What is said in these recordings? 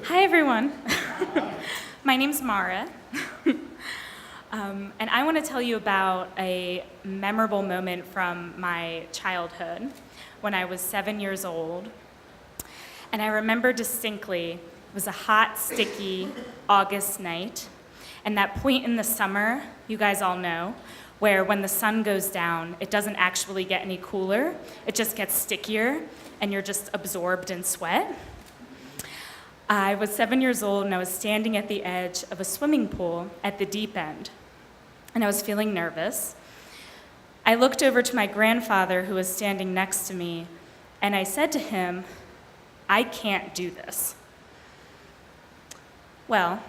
Hi, everyone. My name's Mara, and I want to tell you about a memorable moment from my childhood when I was 7 years old. And I remember distinctly, it was a hot, sticky August night, and that point in the summer, you guys all know, where when the sun goes down, it doesn't actually get any cooler, it just gets stickier, and you're just absorbed in sweat. I was 7 years old, and I was standing at the edge of a swimming pool at the deep end, and I was feeling nervous. I looked over to my grandfather, who was standing next to me, and I said to him, "I can't do this." Well,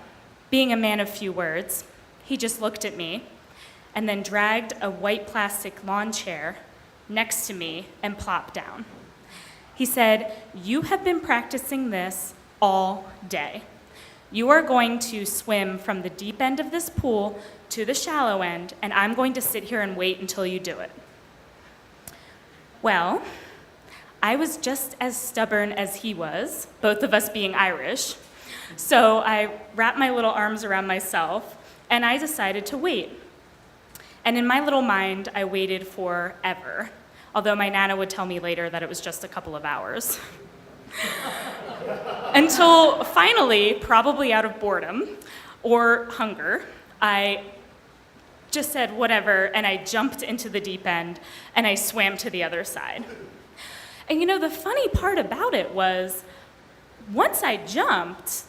being a man of few words, he just looked at me and then dragged a white plastic lawn chair next to me and plopped down. He said, "You have been practicing this all day. You are going to swim from the deep end of this pool to the shallow end, and I'm going to sit here and wait until you do it." Well, I was just as stubborn as he was, both of us being Irish. So I wrapped my little arms around myself, and I decided to wait. And in my little mind, I waited forever, although my Nana would tell me later that it was just a couple of hours. Until finally, probably out of boredom or hunger, I just said whatever, and I jumped into the deep end, and I swam to the other side. And you know, the funny part about it was, once I jumped,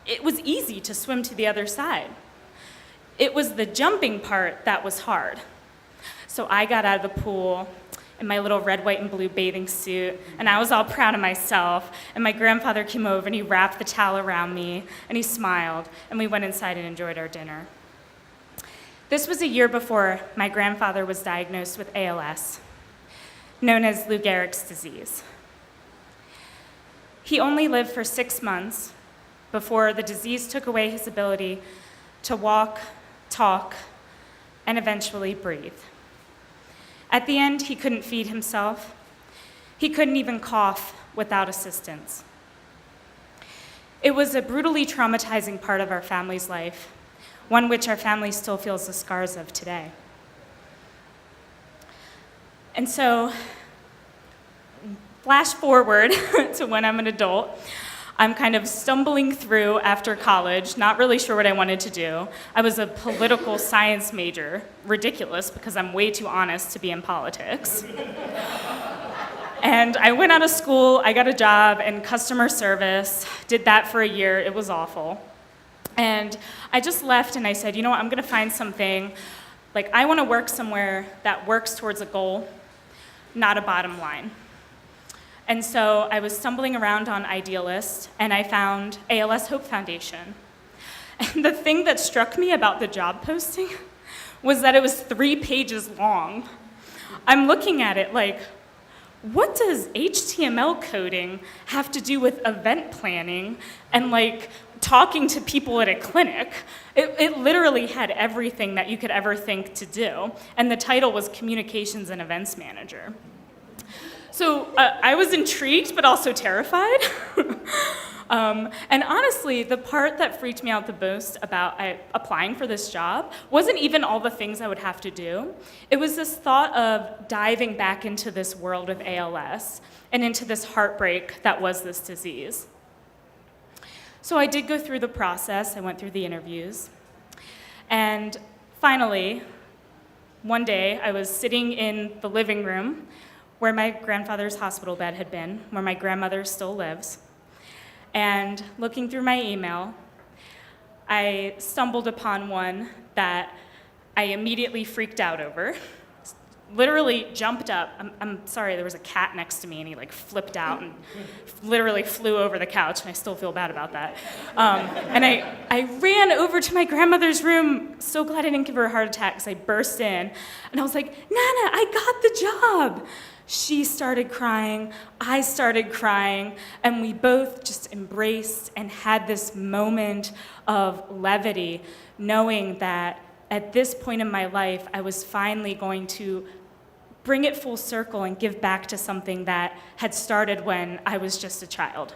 it was easy to swim to the other side. It was the jumping part that was hard. So I got out of the pool in my little red, white, and blue bathing suit, and I was all proud of myself, and my grandfather came over and he wrapped the towel around me, and he smiled, and we went inside and enjoyed our dinner. This was a year before my grandfather was diagnosed with ALS, known as Lou Gehrig's disease. He only lived for 6 months before the disease took away his ability to walk, talk, and eventually breathe. At the end, he couldn't feed himself. He couldn't even cough without assistance. It was a brutally traumatizing part of our family's life, one which our family still feels the scars of today. And so, flash forward to when I'm an adult. I'm kind of stumbling through after college, not really sure what I wanted to do. I was a political science major, ridiculous because I'm way too honest to be in politics. And I went out of school, I got a job in customer service, did that for a year, it was awful. And I just left and I said, you know what, I'm gonna find something, like I wanna work somewhere that works towards a goal, not a bottom line. And so I was stumbling around on Idealist, and I found ALS Hope Foundation. And the thing that struck me about the job posting was that it was 3 pages long. I'm looking at it like, what does HTML coding have to do with event planning and like talking to people at a clinic? It literally had everything that you could ever think to do. And the title was Communications and Events Manager. So I was intrigued, but also terrified. And honestly, the part that freaked me out the most about applying for this job wasn't even all the things I would have to do. It was this thought of diving back into this world of ALS and into this heartbreak that was this disease. So I did go through the process. I went through the interviews. And finally, one day, I was sitting in the living room where my grandfather's hospital bed had been, where my grandmother still lives. And looking through my email, I stumbled upon one that I immediately freaked out over. Literally jumped up. I'm sorry, there was a cat next to me and he like flipped out and literally flew over the couch, and I still feel bad about that. And I ran over to my grandmother's room, so glad I didn't give her a heart attack, because I burst in and I was like, "Nana, I got the job." She started crying, I started crying, and we both just embraced and had this moment of levity, knowing that at this point in my life, I was finally going to bring it full circle and give back to something that had started when I was just a child.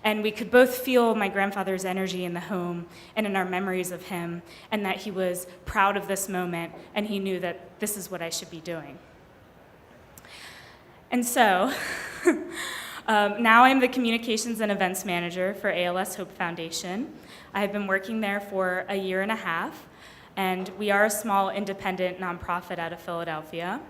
And we could both feel my grandfather's energy in the home and in our memories of him, and that he was proud of this moment, and he knew that this is what I should be doing. And so, now I'm the Communications and Events Manager for ALS Hope Foundation. I have been working there for a year and a half, and we are a small independent nonprofit out of Philadelphia.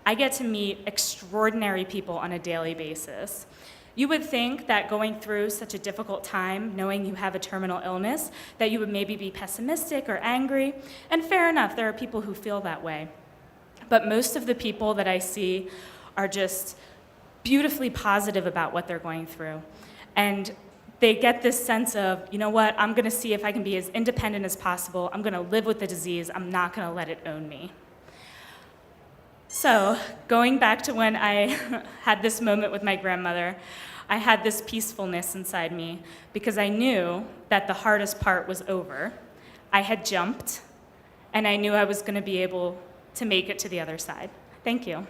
I get to meet extraordinary people on a daily basis. You would think that going through such a difficult time, knowing you have a terminal illness, that you would maybe be pessimistic or angry, and fair enough, there are people who feel that way. But most of the people that I see are just beautifully positive about what they're going through. And they get this sense of, you know what, I'm gonna see if I can be as independent as possible. I'm gonna live with the disease. I'm not gonna let it own me. So, going back to when I had this moment with my grandmother, I had this peacefulness inside me because I knew that the hardest part was over. I had jumped, and I knew I was gonna be able to make it to the other side. Thank you.